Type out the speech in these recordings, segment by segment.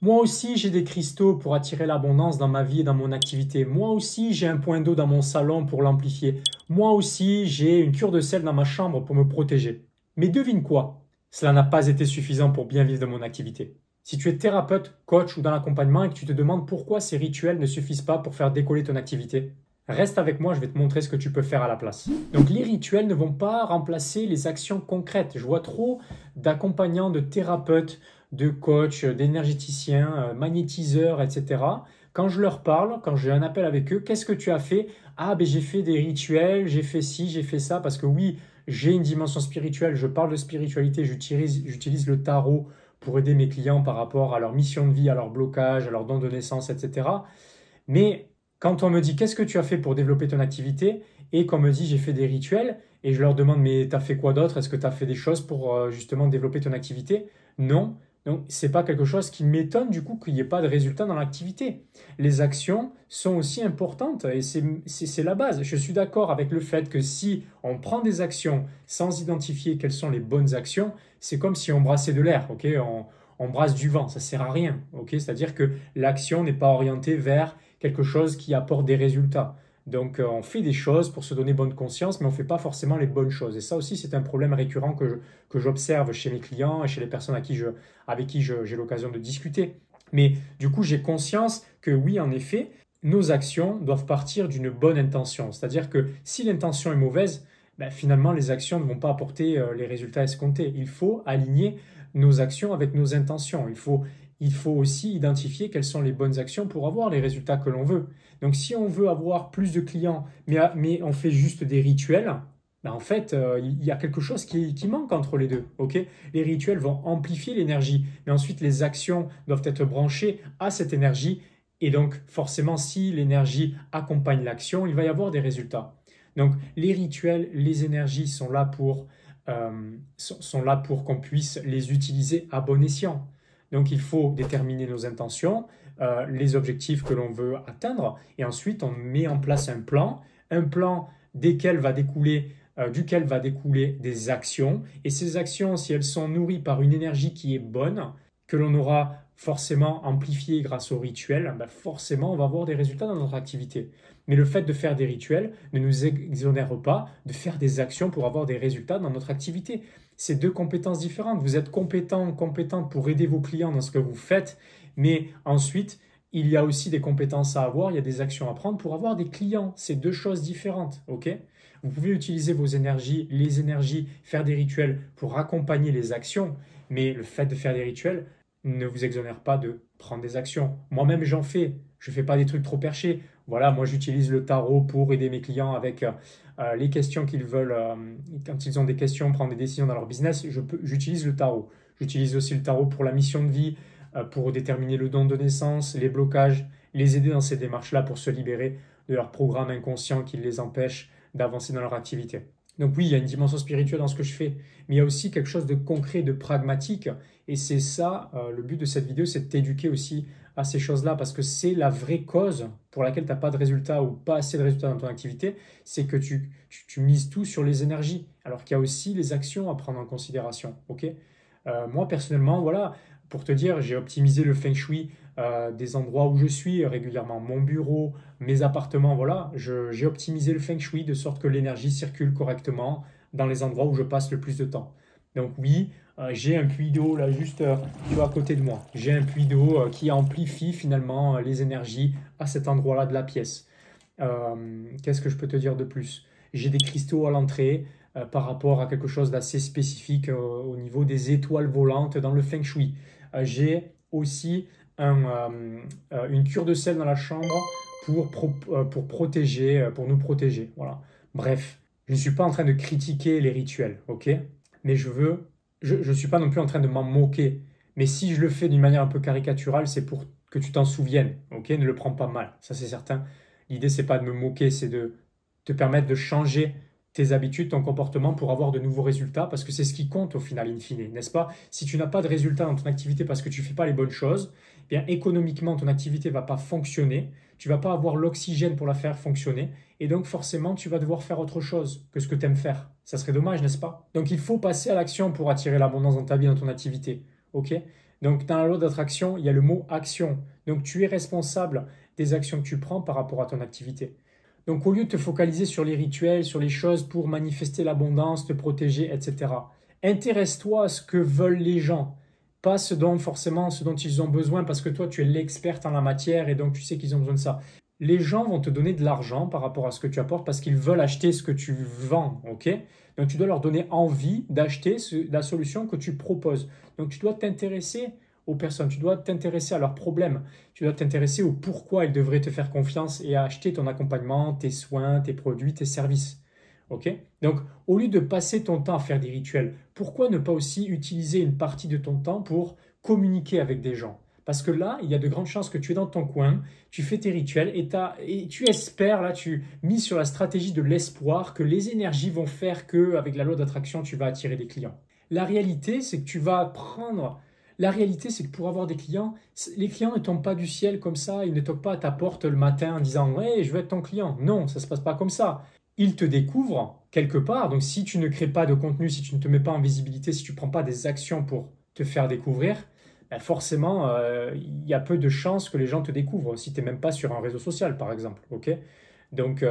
Moi aussi, j'ai des cristaux pour attirer l'abondance dans ma vie et dans mon activité. Moi aussi, j'ai un point d'eau dans mon salon pour l'amplifier. Moi aussi, j'ai une cure de sel dans ma chambre pour me protéger. Mais devine quoi? Cela n'a pas été suffisant pour bien vivre de mon activité. Si tu es thérapeute, coach ou dans l'accompagnement et que tu te demandes pourquoi ces rituels ne suffisent pas pour faire décoller ton activité, reste avec moi, je vais te montrer ce que tu peux faire à la place. Donc les rituels ne vont pas remplacer les actions concrètes. Je vois trop d'accompagnants, de thérapeutes, de coachs, d'énergéticiens, magnétiseurs, etc. Quand je leur parle, quand j'ai un appel avec eux, qu'est-ce que tu as fait? Ah, ben j'ai fait des rituels, j'ai fait ci, j'ai fait ça, parce que oui, j'ai une dimension spirituelle, je parle de spiritualité, j'utilise le tarot pour aider mes clients par rapport à leur mission de vie, à leur blocage, à leur don de naissance, etc. Mais quand on me dit qu'est-ce que tu as fait pour développer ton activité et qu'on me dit j'ai fait des rituels et je leur demande mais tu as fait quoi d'autre? Est-ce que tu as fait des choses pour justement développer ton activité? Non. Donc c'est pas quelque chose qui m'étonne du coup qu'il n'y ait pas de résultat dans l'activité. Les actions sont aussi importantes et c'est la base. Je suis d'accord avec le fait que si on prend des actions sans identifier quelles sont les bonnes actions, c'est comme si on brassait de l'air, ok? On brasse du vent, ça sert à rien, ok? C'est-à-dire que l'action n'est pas orientée vers quelque chose qui apporte des résultats. Donc on fait des choses pour se donner bonne conscience, mais on ne fait pas forcément les bonnes choses. Et ça aussi, c'est un problème récurrent que j'observe chez mes clients et chez les personnes avec qui j'ai l'occasion de discuter. Mais du coup, j'ai conscience que oui, en effet, nos actions doivent partir d'une bonne intention. C'est-à-dire que si l'intention est mauvaise, ben, finalement, les actions ne vont pas apporter les résultats escomptés. Il faut aligner nos actions avec nos intentions. Il faut aussi identifier quelles sont les bonnes actions pour avoir les résultats que l'on veut. Donc si on veut avoir plus de clients, mais on fait juste des rituels, ben en fait, il y a quelque chose qui manque entre les deux. Okay, les rituels vont amplifier l'énergie, mais ensuite les actions doivent être branchées à cette énergie. Et donc forcément, si l'énergie accompagne l'action, il va y avoir des résultats. Donc les rituels, les énergies sont là pour qu'on puisse les utiliser à bon escient. Donc il faut déterminer nos intentions, les objectifs que l'on veut atteindre, et ensuite on met en place un plan duquel va découler des actions, et ces actions, si elles sont nourries par une énergie qui est bonne, que l'on aura forcément amplifiée grâce au rituel, ben forcément on va avoir des résultats dans notre activité. Mais le fait de faire des rituels ne nous exonère pas de faire des actions pour avoir des résultats dans notre activité. C'est deux compétences différentes. Vous êtes compétent pour aider vos clients dans ce que vous faites, mais ensuite, il y a aussi des compétences à avoir, il y a des actions à prendre pour avoir des clients. C'est deux choses différentes, ok? Vous pouvez utiliser vos énergies, les énergies, faire des rituels pour accompagner les actions, mais le fait de faire des rituels ne vous exonère pas de prendre des actions. Moi-même, j'en fais. Je ne fais pas des trucs trop perchés. Voilà, moi, j'utilise le tarot pour aider mes clients avec les questions qu'ils veulent. Quand ils ont des questions, prendre des décisions dans leur business, j'utilise le tarot. J'utilise aussi le tarot pour la mission de vie, pour déterminer le don de naissance, les blocages, les aider dans ces démarches-là pour se libérer de leur programme inconscient qui les empêche d'avancer dans leur activité. Donc oui, il y a une dimension spirituelle dans ce que je fais, mais il y a aussi quelque chose de concret, de pragmatique, et c'est ça, le but de cette vidéo, c'est de t'éduquer aussi à ces choses-là, parce que c'est la vraie cause pour laquelle tu n'as pas de résultats ou pas assez de résultats dans ton activité, c'est que tu mises tout sur les énergies, alors qu'il y a aussi les actions à prendre en considération. Ok? Moi, personnellement, voilà, pour te dire, j'ai optimisé le feng shui des endroits où je suis régulièrement, mon bureau, mes appartements, voilà, j'ai optimisé le feng shui de sorte que l'énergie circule correctement dans les endroits où je passe le plus de temps. Donc oui, j'ai un puits d'eau là juste tu vois, à côté de moi. J'ai un puits d'eau qui amplifie finalement les énergies à cet endroit-là de la pièce. Qu'est-ce que je peux te dire de plus? J'ai des cristaux à l'entrée par rapport à quelque chose d'assez spécifique au niveau des étoiles volantes dans le feng shui. J'ai aussi une cure de sel dans la chambre pour protéger, pour nous protéger. Voilà. Bref, je ne suis pas en train de critiquer les rituels, ok? Mais je ne suis pas non plus en train de m'en moquer. Mais si je le fais d'une manière un peu caricaturale, c'est pour que tu t'en souviennes, ok? Ne le prends pas mal, ça c'est certain. L'idée, c'est pas de me moquer, c'est de te permettre de changer tes habitudes, ton comportement pour avoir de nouveaux résultats, parce que c'est ce qui compte au final, in fine, n'est-ce pas? Si tu n'as pas de résultats dans ton activité parce que tu ne fais pas les bonnes choses, eh bien économiquement, ton activité ne va pas fonctionner, tu ne vas pas avoir l'oxygène pour la faire fonctionner, et donc forcément, tu vas devoir faire autre chose que ce que tu aimes faire. Ça serait dommage, n'est-ce pas? Donc il faut passer à l'action pour attirer l'abondance dans ta vie, dans ton activité. Ok? Donc, dans la loi d'attraction, il y a le mot action. Donc, tu es responsable des actions que tu prends par rapport à ton activité. Donc, au lieu de te focaliser sur les rituels, sur les choses pour manifester l'abondance, te protéger, etc., intéresse-toi à ce que veulent les gens, pas forcément ce dont ils ont besoin, parce que toi, tu es l'experte en la matière et donc tu sais qu'ils ont besoin de ça. Les gens vont te donner de l'argent par rapport à ce que tu apportes parce qu'ils veulent acheter ce que tu vends, ok? Donc, tu dois leur donner envie d'acheter la solution que tu proposes. Donc, tu dois t'intéresser aux personnes, tu dois t'intéresser à leurs problèmes, tu dois t'intéresser au pourquoi ils devraient te faire confiance et acheter ton accompagnement, tes soins, tes produits, tes services. Ok? Donc, au lieu de passer ton temps à faire des rituels, pourquoi ne pas aussi utiliser une partie de ton temps pour communiquer avec des gens? Parce que là, il y a de grandes chances que tu es dans ton coin, tu fais tes rituels et tu espères, là, tu mises sur la stratégie de l'espoir que les énergies vont faire que, avec la loi d'attraction, tu vas attirer des clients. La réalité, c'est que tu vas prendre. La réalité, c'est que pour avoir des clients, les clients ne tombent pas du ciel comme ça, ils ne toquent pas à ta porte le matin en disant ouais, je veux être ton client. Non, ça ne se passe pas comme ça. Ils te découvrent quelque part. Donc si tu ne crées pas de contenu, si tu ne te mets pas en visibilité, si tu ne prends pas des actions pour te faire découvrir, ben forcément, il y a peu de chances que les gens te découvrent si tu n'es même pas sur un réseau social, par exemple. Ok? Donc,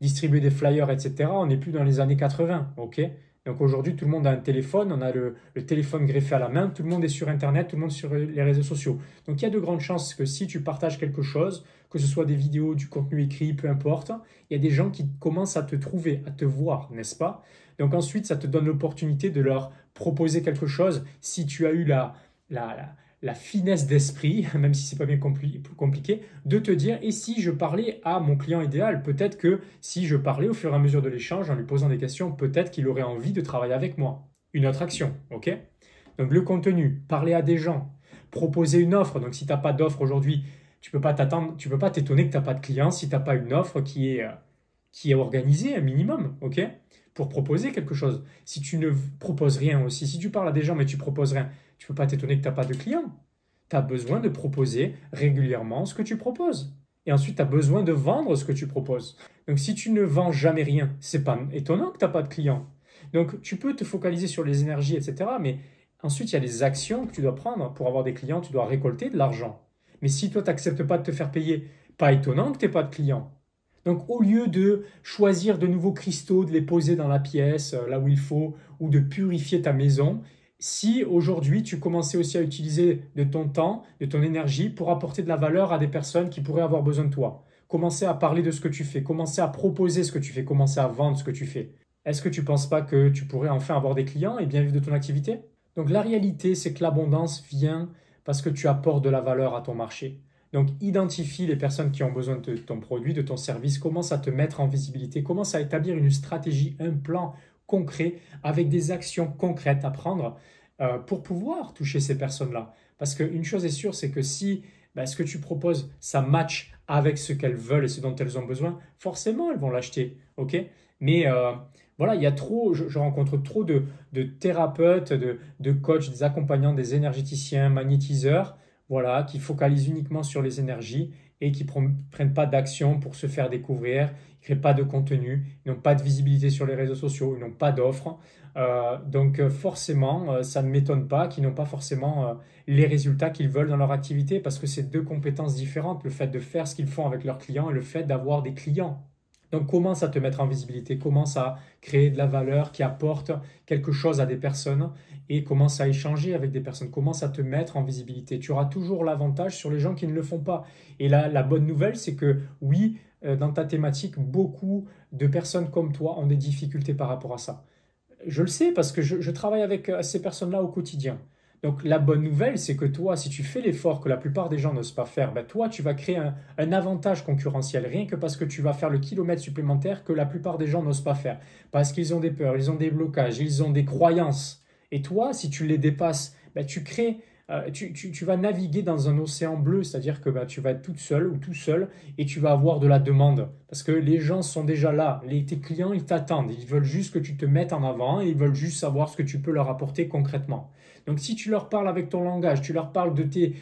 distribuer des flyers, etc., on n'est plus dans les années 80. Ok? Donc aujourd'hui, tout le monde a un téléphone, on a le téléphone greffé à la main, tout le monde est sur Internet, tout le monde est sur les réseaux sociaux. Donc il y a de grandes chances que si tu partages quelque chose, que ce soit des vidéos, du contenu écrit, peu importe, il y a des gens qui commencent à te trouver, à te voir, n'est-ce pas? Donc ensuite, ça te donne l'opportunité de leur proposer quelque chose si tu as eu la finesse d'esprit, même si c'est pas bien compliqué, de te dire, et si je parlais à mon client idéal, peut-être que si je parlais au fur et à mesure de l'échange en lui posant des questions, peut-être qu'il aurait envie de travailler avec moi. Une autre action, ok? Donc le contenu, parler à des gens, proposer une offre. Donc si tu n'as pas d'offre aujourd'hui, tu peux pas t'attendre, tu peux pas t'étonner que tu n'as pas de clients si tu n'as pas une offre qui est organisée un minimum, ok? Pour proposer quelque chose. Si tu ne proposes rien aussi, si tu parles à des gens mais tu proposes rien, tu ne peux pas t'étonner que tu n'as pas de clients. Tu as besoin de proposer régulièrement ce que tu proposes. Et ensuite, tu as besoin de vendre ce que tu proposes. Donc si tu ne vends jamais rien, c'est pas étonnant que tu n'as pas de clients. Donc tu peux te focaliser sur les énergies, etc. Mais ensuite, il y a les actions que tu dois prendre pour avoir des clients, tu dois récolter de l'argent. Mais si toi, tu n'acceptes pas de te faire payer, pas étonnant que tu n'aies pas de clients. Donc au lieu de choisir de nouveaux cristaux, de les poser dans la pièce, là où il faut, ou de purifier ta maison, si aujourd'hui tu commençais aussi à utiliser de ton temps, de ton énergie pour apporter de la valeur à des personnes qui pourraient avoir besoin de toi, commencer à parler de ce que tu fais, commencer à proposer ce que tu fais, commencer à vendre ce que tu fais, est-ce que tu ne penses pas que tu pourrais enfin avoir des clients et bien vivre de ton activité? Donc la réalité, c'est que l'abondance vient parce que tu apportes de la valeur à ton marché. Donc identifie les personnes qui ont besoin de ton produit, de ton service, commence à te mettre en visibilité, commence à établir une stratégie, un plan concret avec des actions concrètes à prendre pour pouvoir toucher ces personnes-là. Parce qu'une chose est sûre, c'est que si ce que tu proposes, ça match avec ce qu'elles veulent et ce dont elles ont besoin, forcément elles vont l'acheter. Ok? Mais voilà, il y a trop, je rencontre trop de thérapeutes, de coachs, des accompagnants, des énergéticiens, magnétiseurs, voilà, qui focalisent uniquement sur les énergies et qui ne prennent pas d'action pour se faire découvrir, ils ne créent pas de contenu, ils n'ont pas de visibilité sur les réseaux sociaux, ils n'ont pas d'offres. Donc forcément, ça ne m'étonne pas qu'ils n'ont pas forcément les résultats qu'ils veulent dans leur activité parce que c'est deux compétences différentes, le fait de faire ce qu'ils font avec leurs clients et le fait d'avoir des clients. Donc commence à te mettre en visibilité, commence à créer de la valeur qui apporte quelque chose à des personnes et commence à échanger avec des personnes, commence à te mettre en visibilité. Tu auras toujours l'avantage sur les gens qui ne le font pas. Et là, la bonne nouvelle, c'est que oui, dans ta thématique, beaucoup de personnes comme toi ont des difficultés par rapport à ça. Je le sais parce que je travaille avec ces personnes-là au quotidien. Donc la bonne nouvelle, c'est que toi, si tu fais l'effort que la plupart des gens n'osent pas faire, ben toi, tu vas créer un avantage concurrentiel, rien que parce que tu vas faire le kilomètre supplémentaire que la plupart des gens n'osent pas faire. Parce qu'ils ont des peurs, ils ont des blocages, ils ont des croyances. Et toi, si tu les dépasses, ben tu crées, tu vas naviguer dans un océan bleu, c'est-à-dire que ben, tu vas être toute seule ou tout seul et tu vas avoir de la demande. Parce que les gens sont déjà là, tes clients, ils t'attendent, ils veulent juste que tu te mettes en avant et ils veulent juste savoir ce que tu peux leur apporter concrètement. Donc si tu leur parles avec ton langage, tu leur parles de tes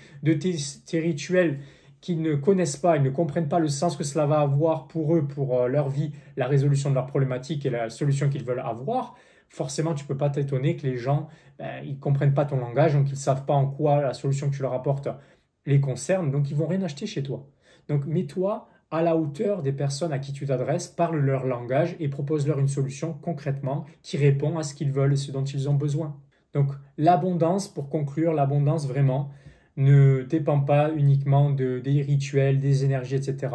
rituels qu'ils ne connaissent pas, ils ne comprennent pas le sens que cela va avoir pour eux, pour leur vie, la résolution de leurs problématiques et la solution qu'ils veulent avoir, forcément, tu ne peux pas t'étonner que les gens, ils ne comprennent pas ton langage, donc ils ne savent pas en quoi la solution que tu leur apportes les concerne, donc ils vont rien acheter chez toi. Donc mets-toi à la hauteur des personnes à qui tu t'adresses, parle leur langage et propose-leur une solution concrètement qui répond à ce qu'ils veulent et ce dont ils ont besoin. Donc l'abondance, pour conclure, l'abondance vraiment ne dépend pas uniquement des rituels, des énergies, etc.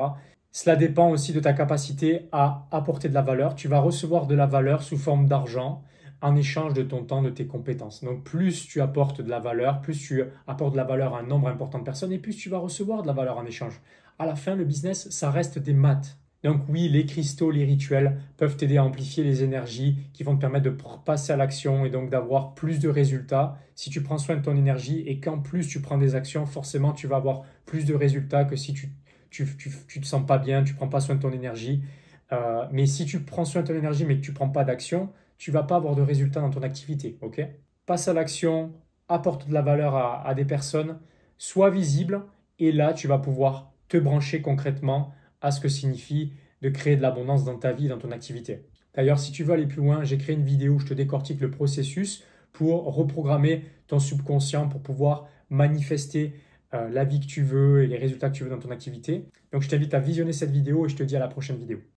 Cela dépend aussi de ta capacité à apporter de la valeur. Tu vas recevoir de la valeur sous forme d'argent en échange de ton temps, de tes compétences. Donc plus tu apportes de la valeur, plus tu apportes de la valeur à un nombre important de personnes et plus tu vas recevoir de la valeur en échange. À la fin, le business, ça reste des maths. Donc oui, les cristaux, les rituels peuvent t'aider à amplifier les énergies qui vont te permettre de passer à l'action et donc d'avoir plus de résultats. Si tu prends soin de ton énergie et qu'en plus tu prends des actions, forcément tu vas avoir plus de résultats que si tu te sens pas bien, tu prends pas soin de ton énergie. Mais si tu prends soin de ton énergie mais que tu prends pas d'action, tu vas pas avoir de résultats dans ton activité. Ok? Passe à l'action, apporte de la valeur à des personnes, sois visible et là tu vas pouvoir te brancher concrètement à ce que signifie de créer de l'abondance dans ta vie, dans ton activité. D'ailleurs, si tu veux aller plus loin, j'ai créé une vidéo où je te décortique le processus pour reprogrammer ton subconscient pour pouvoir manifester la vie que tu veux et les résultats que tu veux dans ton activité. Donc je t'invite à visionner cette vidéo et je te dis à la prochaine vidéo.